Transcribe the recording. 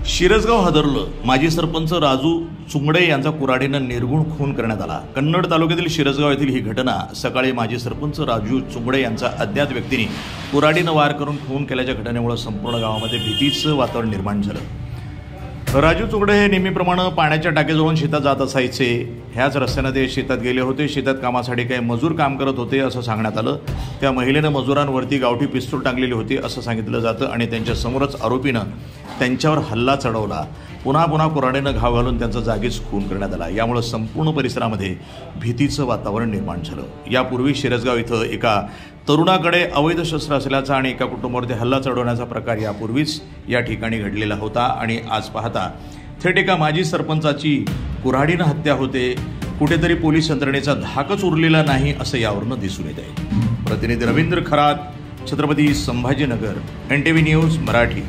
शिरसगाव हादरलं. माजी सरपंच राजू चुंगडे यांचा कुऱ्हाडीनं निर्घुण खून करण्यात आला. कन्नड तालुक्यातील शिरसगाव येथील ही घटना सकाळी माजी सरपंच राजू चुंगडे यांचा अज्ञात व्यक्तीने कुऱ्हाडीनं वार करून खून केल्याच्या घटनेमुळे संपूर्ण गावामध्ये भीतीचं वातावरण निर्माण झालं. राजू चुंगडे हे नेहमीप्रमाणे पाण्याच्या टाकीजवळून शेतात जात असायचे. ह्याच रस्त्यानं ते शेतात गेले होते. शेतात कामासाठी काही मजूर काम करत होते असं सांगण्यात आलं. त्या महिलेनं मजुरांवरती गावठी पिस्तूल टांगलेली होती असं सांगितलं जातं आणि त्यांच्या समोरच आरोपीनं त्यांच्यावर हल्ला चढवला. पुन्हा कुऱ्हाडीनं घाव घालून त्यांचा जागीच खून करण्यात आला. यामुळे संपूर्ण परिसरामध्ये भीतीचं वातावरण निर्माण झालं. यापूर्वी शिरसगाव इथं एका तरुणाकडे अवैध शस्त्र असल्याचा आणि एका कुटुंबावरती हल्ला चढवण्याचा प्रकार यापूर्वीच या ठिकाणी घडलेला होता आणि आज पाहता थेट एका माजी सरपंचाची कुऱ्हाडीनं हत्या होते. कुठेतरी पोलीस यंत्रणेचा धाकच उरलेला नाही असं यावरून दिसून येत आहे. प्रतिनिधी रवींद्र खरात, छत्रपती संभाजीनगर, NTV न्यूज मराठी.